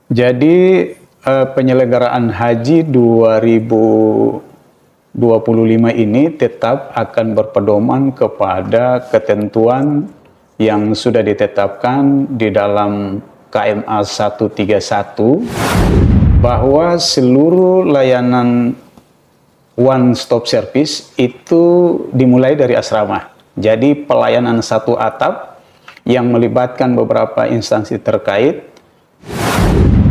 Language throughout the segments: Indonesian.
Jadi penyelenggaraan haji 2025 ini tetap akan berpedoman kepada ketentuan yang sudah ditetapkan di dalam KMA 131 bahwa seluruh layanan one stop service itu dimulai dari asrama. Jadi pelayanan satu atap yang melibatkan beberapa instansi terkait.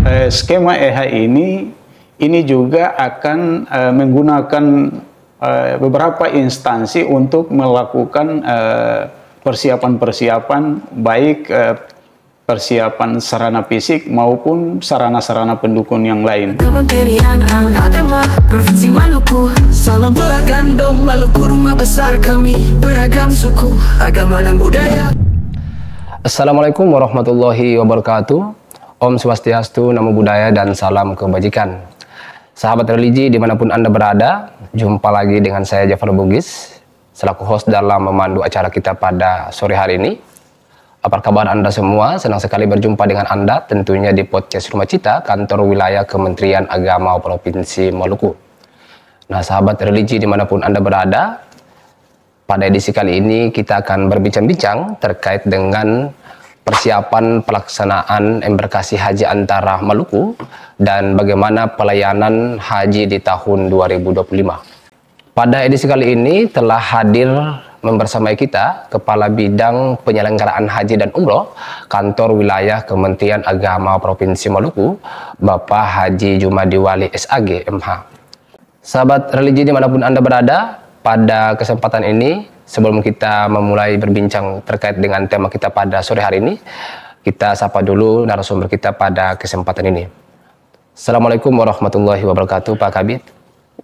Skema EH ini juga akan menggunakan beberapa instansi untuk melakukan persiapan-persiapan baik persiapan sarana fisik maupun sarana-sarana pendukung yang lain. Kementerian Agama Provinsi Maluku, salam beragam Maluku, rumah besar kami beragam suku, agama dan budaya. Assalamualaikum warahmatullahi wabarakatuh. Om Swastiastu, Namo Buddhaya, dan salam kebajikan. Sahabat religi dimanapun Anda berada, jumpa lagi dengan saya Jafar Bugis, selaku host dalam memandu acara kita pada sore hari ini. Apa kabar Anda semua? Senang sekali berjumpa dengan Anda tentunya di podcast Rumah Cita, kantor wilayah Kementerian Agama Provinsi Maluku. Nah, sahabat religi dimanapun Anda berada, pada edisi kali ini kita akan berbincang-bincang terkait dengan persiapan pelaksanaan embarkasi haji antara Maluku dan bagaimana pelayanan haji di tahun 2025. Pada edisi kali ini telah hadir membersamai kita Kepala Bidang Penyelenggaraan Haji dan Umroh Kantor Wilayah Kementerian Agama Provinsi Maluku, Bapak Haji Jumadi Wali SAG MH. Sahabat religi dimanapun Anda berada, pada kesempatan ini sebelum kita memulai berbincang terkait dengan tema kita pada sore hari ini, kita sapa dulu narasumber kita pada kesempatan ini. Assalamualaikum warahmatullahi wabarakatuh, Pak Kabid.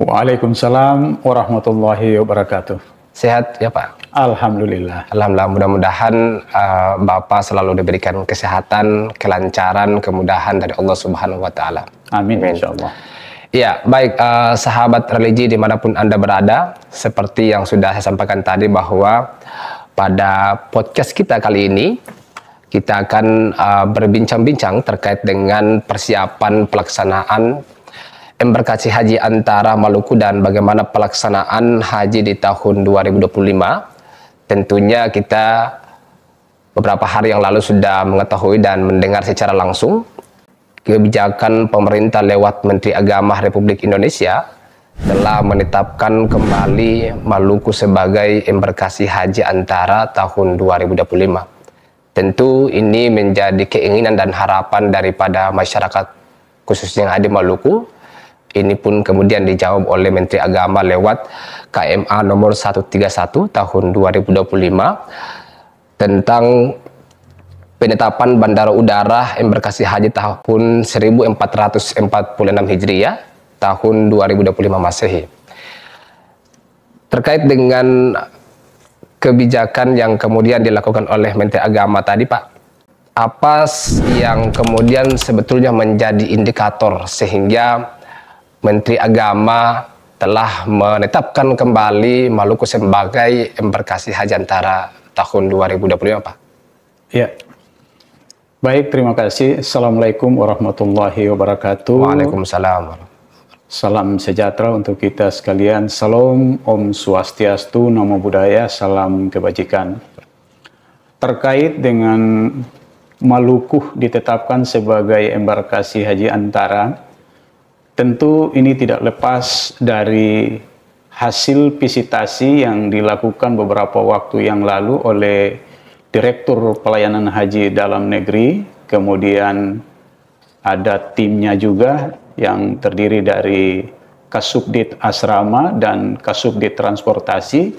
Waalaikumsalam warahmatullahi wabarakatuh. Sehat ya Pak? Alhamdulillah. Alhamdulillah, mudah-mudahan Bapak selalu diberikan kesehatan, kelancaran, kemudahan dari Allah Subhanahu wa Ta'ala. Amin, insyaallah. Ya, baik sahabat religi dimanapun Anda berada, seperti yang sudah saya sampaikan tadi bahwa pada podcast kita kali ini, kita akan berbincang-bincang terkait dengan persiapan pelaksanaan embarkasi haji antara Maluku dan bagaimana pelaksanaan haji di tahun 2025. Tentunya kita beberapa hari yang lalu sudah mengetahui dan mendengar secara langsung kebijakan pemerintah lewat Menteri Agama Republik Indonesia telah menetapkan kembali Maluku sebagai embarkasi haji antara tahun 2025. Tentu ini menjadi keinginan dan harapan daripada masyarakat khususnya yang ada di Maluku. Ini pun kemudian dijawab oleh Menteri Agama lewat KMA nomor 131 tahun 2025 tentang penetapan Bandara Udara Embarkasi Haji tahun 1446 Hijriah tahun 2025 Masehi. Terkait dengan kebijakan yang kemudian dilakukan oleh Menteri Agama tadi Pak, apa yang kemudian sebetulnya menjadi indikator sehingga Menteri Agama telah menetapkan kembali Maluku sebagai embarkasi haji antara tahun 2025 Pak? Ya. Baik, terima kasih. Assalamualaikum warahmatullahi wabarakatuh. Waalaikumsalam. Salam sejahtera untuk kita sekalian. Salam, Om Swastiastu, Namo Buddhaya, salam kebajikan. Terkait dengan Maluku ditetapkan sebagai embarkasi haji antara, tentu ini tidak lepas dari hasil visitasi yang dilakukan beberapa waktu yang lalu oleh Direktur Pelayanan Haji Dalam Negeri, kemudian ada timnya juga yang terdiri dari Kasubdit Asrama dan Kasubdit Transportasi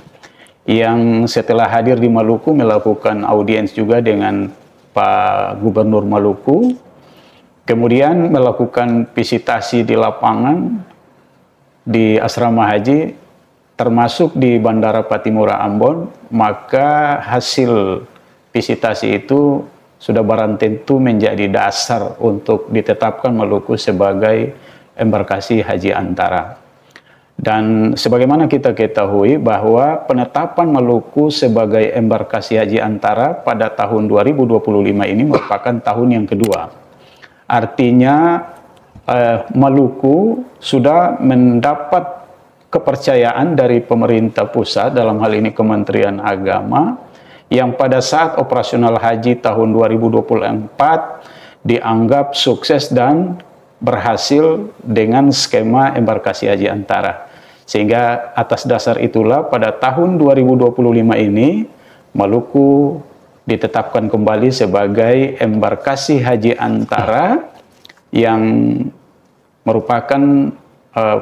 yang setelah hadir di Maluku melakukan audiens juga dengan Pak Gubernur Maluku, kemudian melakukan visitasi di lapangan di asrama haji termasuk di Bandara Patimura Ambon. Maka hasil visitasi itu sudah barang tentu menjadi dasar untuk ditetapkan Maluku sebagai embarkasi haji antara. Dan sebagaimana kita ketahui bahwa penetapan Maluku sebagai embarkasi haji antara pada tahun 2025 ini merupakan tahun yang kedua. Artinya Maluku sudah mendapat kepercayaan dari pemerintah pusat, dalam hal ini Kementerian Agama, yang pada saat operasional haji tahun 2024 dianggap sukses dan berhasil dengan skema embarkasi haji antara. Sehingga atas dasar itulah pada tahun 2025 ini Maluku ditetapkan kembali sebagai embarkasi haji antara yang merupakan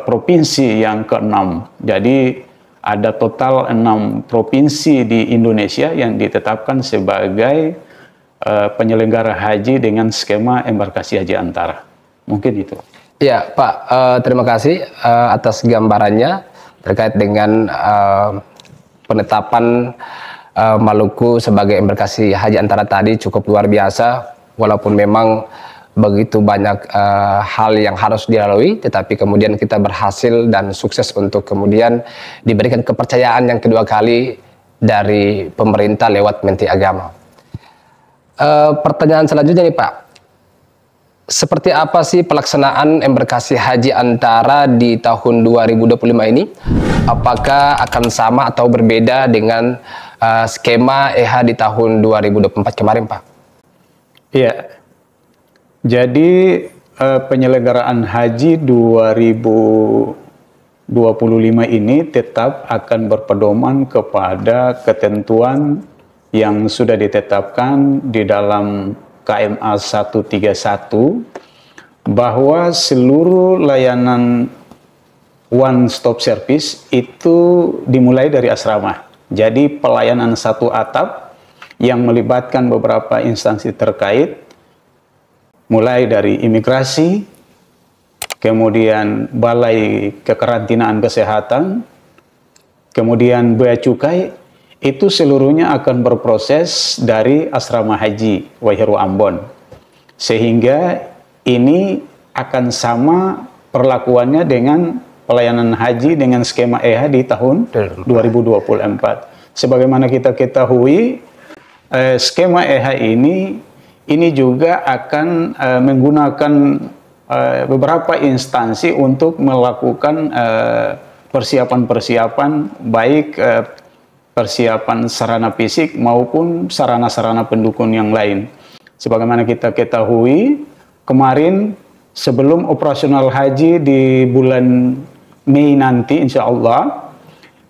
provinsi yang ke-6. Jadi ada total 6 provinsi di Indonesia yang ditetapkan sebagai penyelenggara haji dengan skema embarkasi haji antara. Mungkin itu. Ya, Pak, terima kasih atas gambarannya terkait dengan penetapan Maluku sebagai embarkasi haji antara tadi cukup luar biasa, walaupun memang begitu banyak hal yang harus dilalui, tetapi kemudian kita berhasil dan sukses untuk kemudian diberikan kepercayaan yang kedua kali dari pemerintah lewat Menteri Agama. Pertanyaan selanjutnya nih Pak, seperti apa sih pelaksanaan embarkasi haji antara di tahun 2025 ini? Apakah akan sama atau berbeda dengan skema EH di tahun 2024 kemarin, Pak? Iya. Jadi penyelenggaraan haji 2025 ini tetap akan berpedoman kepada ketentuan yang sudah ditetapkan di dalam KMA 131 bahwa seluruh layanan one stop service itu dimulai dari asrama. Jadi pelayanan satu atap yang melibatkan beberapa instansi terkait, mulai dari imigrasi, kemudian balai kekarantinaan kesehatan, kemudian bea cukai, itu seluruhnya akan berproses dari asrama haji Waiheru Ambon. Sehingga ini akan sama perlakuannya dengan pelayanan haji dengan skema EH di tahun 2024. Sebagaimana kita ketahui, skema EH ini juga akan menggunakan beberapa instansi untuk melakukan persiapan-persiapan, baik persiapan sarana fisik maupun sarana-sarana pendukung yang lain. Sebagaimana kita ketahui, kemarin sebelum operasional haji di bulan Mei nanti, insya Allah,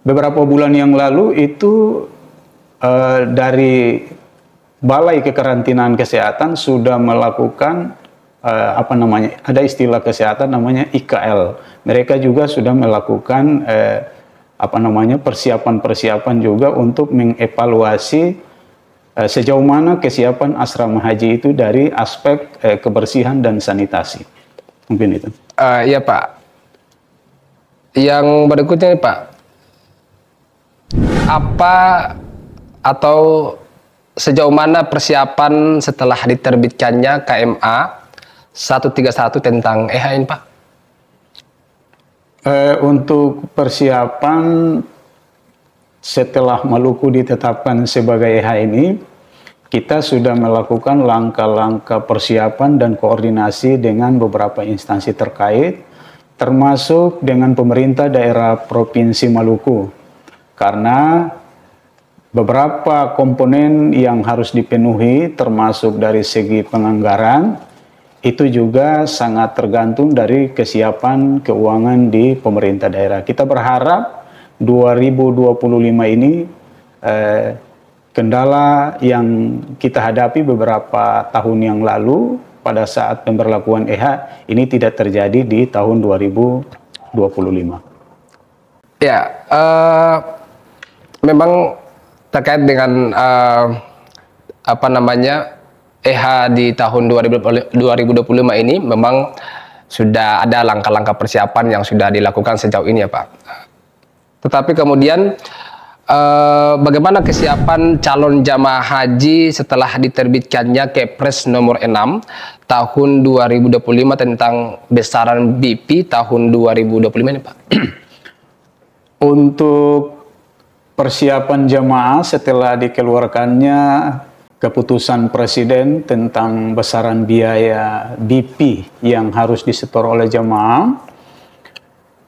beberapa bulan yang lalu itu dari Balai Kekarantinaan Kesehatan sudah melakukan ada istilah kesehatan namanya IKL. Mereka juga sudah melakukan persiapan-persiapan juga untuk mengevaluasi sejauh mana kesiapan asrama haji itu dari aspek kebersihan dan sanitasi. Mungkin itu. Iya Pak. Yang berikutnya nih Pak, apa atau sejauh mana persiapan setelah diterbitkannya KMA 131 tentang EH ini Pak? Untuk persiapan setelah Maluku ditetapkan sebagai EH ini, kita sudah melakukan langkah-langkah persiapan dan koordinasi dengan beberapa instansi terkait, termasuk dengan pemerintah daerah Provinsi Maluku. Karena beberapa komponen yang harus dipenuhi, termasuk dari segi penganggaran, itu juga sangat tergantung dari kesiapan keuangan di pemerintah daerah. Kita berharap 2025 ini kendala yang kita hadapi beberapa tahun yang lalu pada saat pemberlakuan EH ini tidak terjadi di tahun 2025. Ya, memang terkait dengan EH di tahun 2025 ini memang sudah ada langkah-langkah persiapan yang sudah dilakukan sejauh ini ya Pak. Tetapi kemudian bagaimana kesiapan calon jamaah haji setelah diterbitkannya Kepres nomor 6 tahun 2025 tentang besaran BP tahun 2025 ini Pak? Untuk persiapan jamaah setelah dikeluarkannya keputusan Presiden tentang besaran biaya BP yang harus disetor oleh jamaah,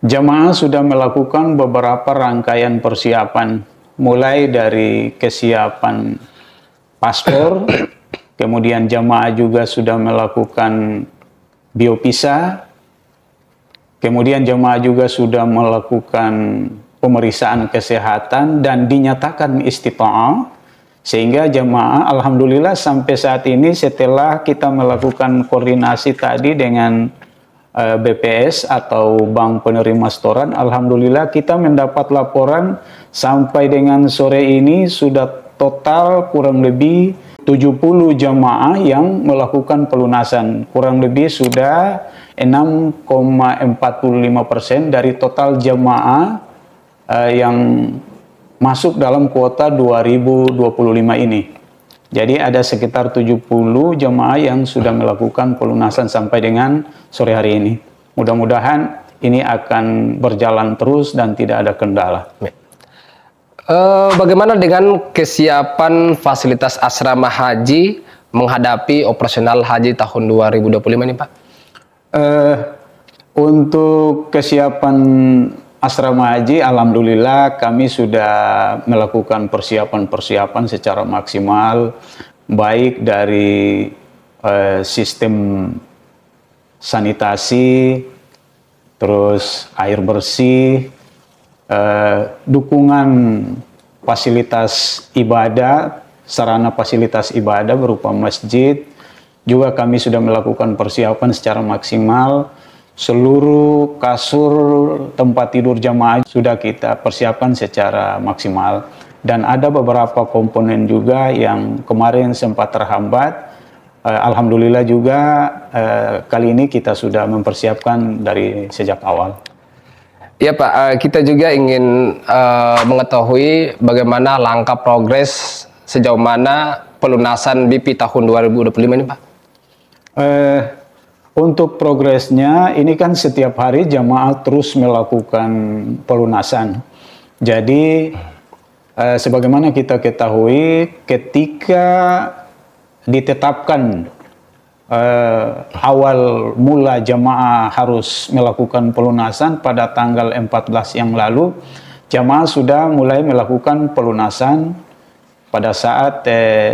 jamaah sudah melakukan beberapa rangkaian persiapan, mulai dari kesiapan paspor, kemudian jamaah juga sudah melakukan biopisa, kemudian jamaah juga sudah melakukan pemeriksaan kesehatan dan dinyatakan istita'ah, sehingga jamaah alhamdulillah sampai saat ini setelah kita melakukan koordinasi tadi dengan BPS atau Bank Penerima Setoran, alhamdulillah kita mendapat laporan sampai dengan sore ini sudah total kurang lebih 70 jamaah yang melakukan pelunasan, kurang lebih sudah 6,45% dari total jamaah yang masuk dalam kuota 2025 ini. Jadi ada sekitar 70 jamaah yang sudah melakukan pelunasan sampai dengan sore hari ini. Mudah-mudahan ini akan berjalan terus dan tidak ada kendala. Bagaimana dengan kesiapan fasilitas asrama haji menghadapi operasional haji tahun 2025 ini, Pak? Untuk kesiapan asrama haji, alhamdulillah kami sudah melakukan persiapan-persiapan secara maksimal, baik dari sistem sanitasi, terus air bersih, dukungan fasilitas ibadah, sarana fasilitas ibadah berupa masjid, juga kami sudah melakukan persiapan secara maksimal. Seluruh kasur tempat tidur jamaah sudah kita persiapkan secara maksimal, dan ada beberapa komponen juga yang kemarin sempat terhambat. Alhamdulillah juga kali ini kita sudah mempersiapkan dari sejak awal. Ya Pak, kita juga ingin mengetahui bagaimana langkah progres sejauh mana pelunasan BP tahun 2025 ini, Pak? Untuk progresnya, ini kan setiap hari jamaah terus melakukan pelunasan. Jadi, sebagaimana kita ketahui, ketika ditetapkan awal mula jamaah harus melakukan pelunasan pada tanggal 14 yang lalu, jamaah sudah mulai melakukan pelunasan pada saat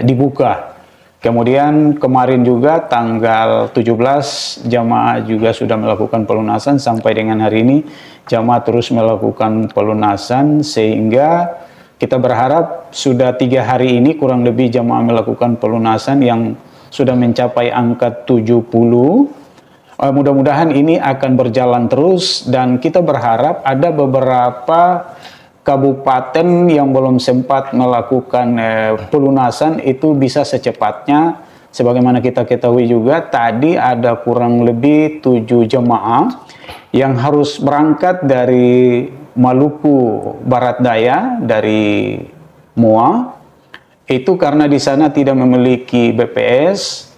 dibuka. Kemudian kemarin juga tanggal 17 jamaah juga sudah melakukan pelunasan, sampai dengan hari ini jamaah terus melakukan pelunasan, sehingga kita berharap sudah 3 hari ini kurang lebih jamaah melakukan pelunasan yang sudah mencapai angka 70. Mudah-mudahan ini akan berjalan terus, dan kita berharap ada beberapa kabupaten yang belum sempat melakukan pelunasan itu bisa secepatnya. Sebagaimana kita ketahui juga tadi ada kurang lebih 7 jemaah yang harus berangkat dari Maluku Barat Daya, dari Moa. Itu karena di sana tidak memiliki BPS,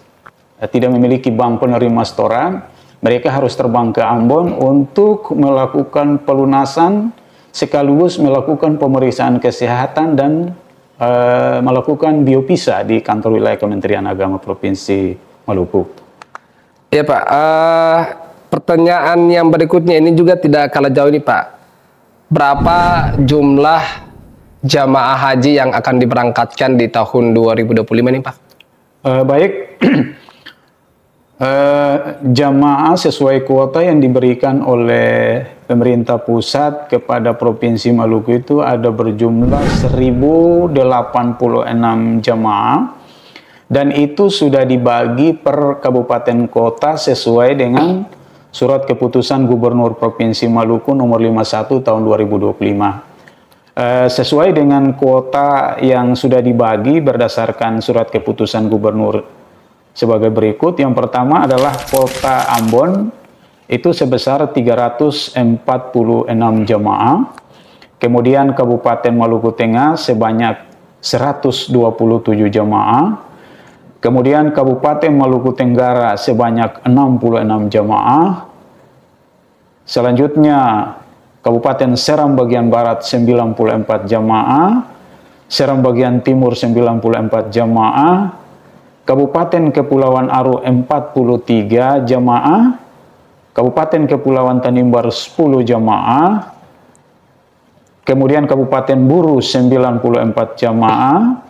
tidak memiliki bank penerima setoran, mereka harus terbang ke Ambon untuk melakukan pelunasan sekaligus melakukan pemeriksaan kesehatan dan melakukan biopisa di kantor wilayah Kementerian Agama Provinsi Maluku. Ya Pak, pertanyaan yang berikutnya ini juga tidak kalah jauh ini Pak. Berapa jumlah jamaah haji yang akan diberangkatkan di tahun 2025 ini Pak? Baik, jamaah sesuai kuota yang diberikan oleh pemerintah pusat kepada Provinsi Maluku itu ada berjumlah 1086 jamaah, dan itu sudah dibagi per kabupaten kota sesuai dengan surat keputusan Gubernur Provinsi Maluku nomor 51 tahun 2025. Sesuai dengan kuota yang sudah dibagi berdasarkan surat keputusan Gubernur sebagai berikut. Yang pertama adalah kota Ambon, itu sebesar 346 jamaah. Kemudian Kabupaten Maluku Tengah sebanyak 127 jamaah. Kemudian Kabupaten Maluku Tenggara sebanyak 66 jamaah. Selanjutnya Kabupaten Seram bagian Barat 94 jamaah. Seram bagian timur 94 jamaah, Kabupaten Kepulauan Aru 43 jamaah, Kabupaten Kepulauan Tanimbar 10 jamaah, kemudian Kabupaten Buru 94 jamaah,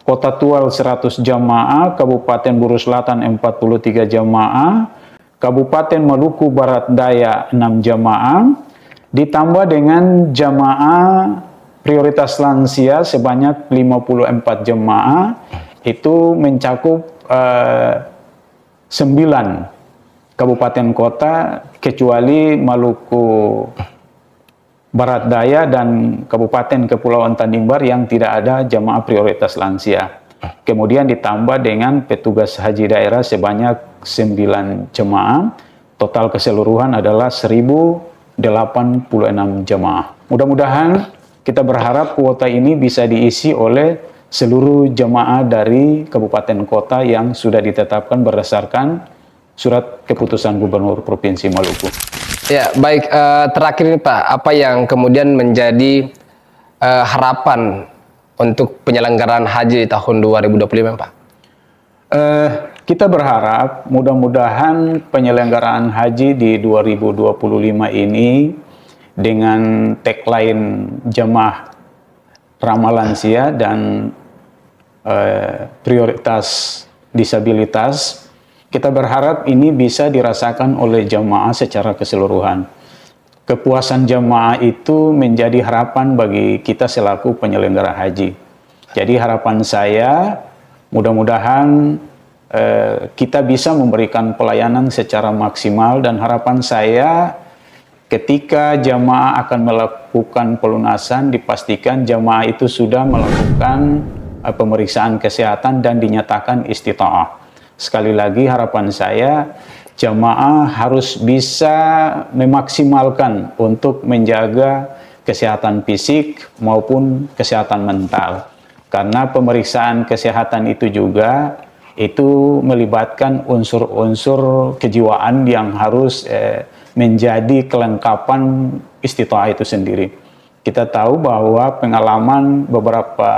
Kota Tual 100 jamaah, Kabupaten Buru Selatan 43 jamaah, Kabupaten Maluku Barat Daya 6 jamaah, ditambah dengan jamaah prioritas lansia sebanyak 54 jemaah, itu mencakup 9 kabupaten kota kecuali Maluku Barat Daya dan Kabupaten Kepulauan Tanimbar yang tidak ada jemaah prioritas lansia. Kemudian ditambah dengan petugas haji daerah sebanyak 9 jemaah, total keseluruhan adalah 1086 jemaah. Mudah-mudahan kita berharap kuota ini bisa diisi oleh seluruh jemaah dari kabupaten kota yang sudah ditetapkan berdasarkan surat keputusan Gubernur Provinsi Maluku. Ya, baik. Terakhir ini Pak, apa yang kemudian menjadi harapan untuk penyelenggaraan haji tahun 2025 Pak? Kita berharap mudah-mudahan penyelenggaraan haji di 2025 ini dengan tagline jamaah ramah lansia dan prioritas disabilitas, kita berharap ini bisa dirasakan oleh jamaah secara keseluruhan. Kepuasan jamaah itu menjadi harapan bagi kita selaku penyelenggara haji. Jadi harapan saya mudah-mudahan kita bisa memberikan pelayanan secara maksimal, dan harapan saya ketika jamaah akan melakukan pelunasan, dipastikan jamaah itu sudah melakukan pemeriksaan kesehatan dan dinyatakan istita'ah. Sekali lagi harapan saya, jamaah harus bisa memaksimalkan untuk menjaga kesehatan fisik maupun kesehatan mental. Karena pemeriksaan kesehatan itu juga melibatkan unsur-unsur kejiwaan yang harus menjadi kelengkapan istita'ah itu sendiri. Kita tahu bahwa pengalaman beberapa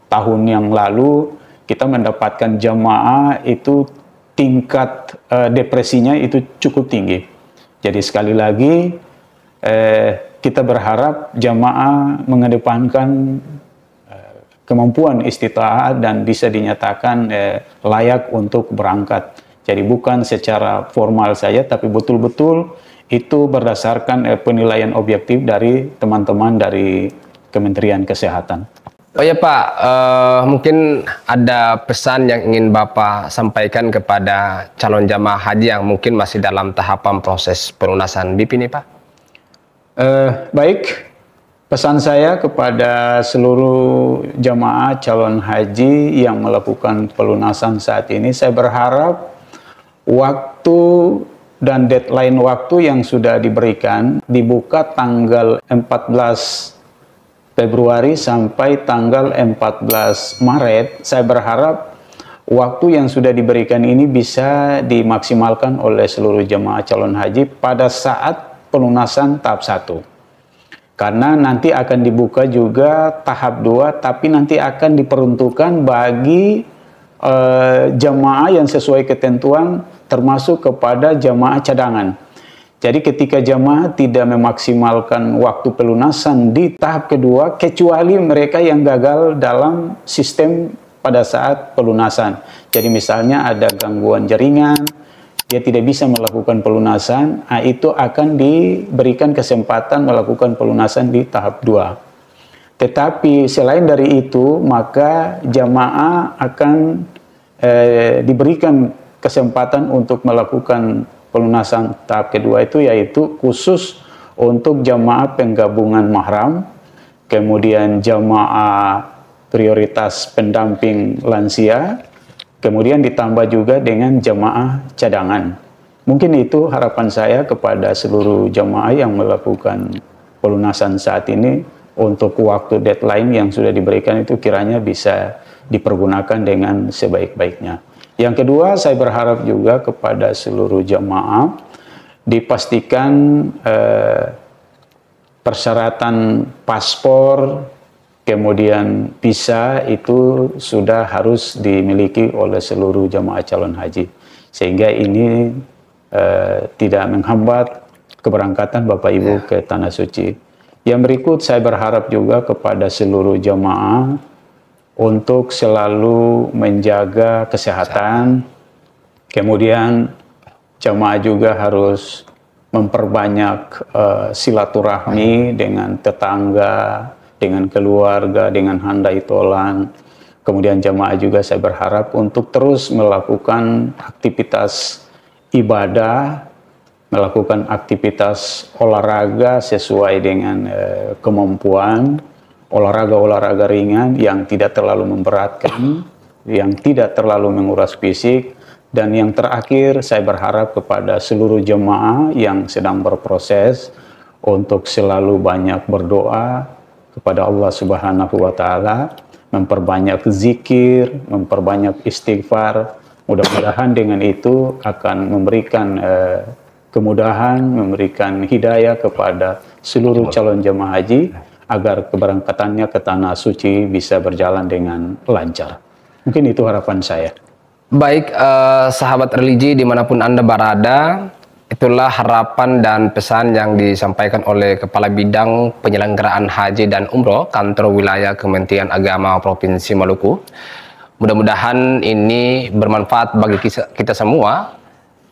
tahun yang lalu kita mendapatkan jamaah itu tingkat depresinya itu cukup tinggi. Jadi sekali lagi kita berharap jamaah mengedepankan kemampuan istita'ah dan bisa dinyatakan layak untuk berangkat. Jadi bukan secara formal saja, tapi betul-betul itu berdasarkan penilaian objektif dari teman-teman dari Kementerian Kesehatan. Oh ya Pak, mungkin ada pesan yang ingin Bapak sampaikan kepada calon jamaah haji yang mungkin masih dalam tahapan proses pelunasan BIP ini Pak? Baik, pesan saya kepada seluruh jamaah calon haji yang melakukan pelunasan saat ini, saya berharap waktu dan deadline waktu yang sudah diberikan dibuka tanggal 14 Februari sampai tanggal 14 Maret. Saya berharap waktu yang sudah diberikan ini bisa dimaksimalkan oleh seluruh jemaah calon haji pada saat pelunasan tahap 1. Karena nanti akan dibuka juga tahap 2, tapi nanti akan diperuntukkan bagi jemaah yang sesuai ketentuan, termasuk kepada jemaah cadangan. Jadi ketika jemaah tidak memaksimalkan waktu pelunasan di tahap kedua, kecuali mereka yang gagal dalam sistem pada saat pelunasan. Jadi misalnya ada gangguan jaringan, dia tidak bisa melakukan pelunasan, itu akan diberikan kesempatan melakukan pelunasan di tahap 2. Tetapi selain dari itu, maka jamaah akan diberikan kesempatan untuk melakukan pelunasan tahap kedua itu, yaitu khusus untuk jamaah penggabungan mahram, kemudian jamaah prioritas pendamping lansia, kemudian ditambah juga dengan jamaah cadangan. Mungkin itu harapan saya kepada seluruh jamaah yang melakukan pelunasan saat ini, untuk waktu deadline yang sudah diberikan itu kiranya bisa dipergunakan dengan sebaik-baiknya. Yang kedua, saya berharap juga kepada seluruh jamaah dipastikan persyaratan paspor, kemudian visa itu sudah harus dimiliki oleh seluruh jamaah calon haji. Sehingga ini tidak menghambat keberangkatan Bapak Ibu ke Tanah Suci. Yang berikut saya berharap juga kepada seluruh jamaah untuk selalu menjaga kesehatan. Kemudian jamaah juga harus memperbanyak silaturahmi dengan tetangga, dengan keluarga, dengan handai tolan. Kemudian jamaah juga saya berharap untuk terus melakukan aktivitas ibadah, melakukan aktivitas olahraga sesuai dengan kemampuan, olahraga-olahraga ringan yang tidak terlalu memberatkan, yang tidak terlalu menguras fisik. Dan yang terakhir, saya berharap kepada seluruh jemaah yang sedang berproses untuk selalu banyak berdoa kepada Allah Subhanahu wa Ta'ala, memperbanyak zikir, memperbanyak istighfar. Mudah-mudahan dengan itu akan memberikan kemudahan, memberikan hidayah kepada seluruh calon jemaah haji agar keberangkatannya ke Tanah Suci bisa berjalan dengan lancar. Mungkin itu harapan saya. Baik, sahabat religi dimanapun Anda berada, itulah harapan dan pesan yang disampaikan oleh Kepala Bidang Penyelenggaraan Haji dan Umroh Kantor Wilayah Kementerian Agama Provinsi Maluku. Mudah-mudahan ini bermanfaat bagi kita semua,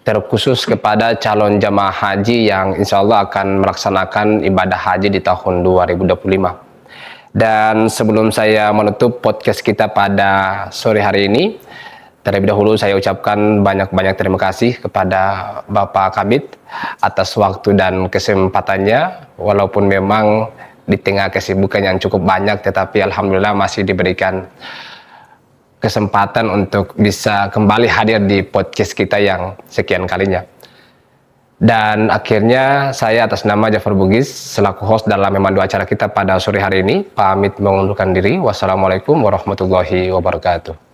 terkhusus kepada calon jamaah haji yang insya Allah akan melaksanakan ibadah haji di tahun 2025. Dan sebelum saya menutup podcast kita pada sore hari ini, terlebih dahulu saya ucapkan banyak-banyak terima kasih kepada Bapak Kabid atas waktu dan kesempatannya. Walaupun memang di tengah kesibukan yang cukup banyak, tetapi alhamdulillah masih diberikan kesempatan untuk bisa kembali hadir di podcast kita yang sekian kalinya. Dan akhirnya saya atas nama Jafar Bugis selaku host dalam memandu acara kita pada sore hari ini pamit mengundurkan diri. Wassalamualaikum warahmatullahi wabarakatuh.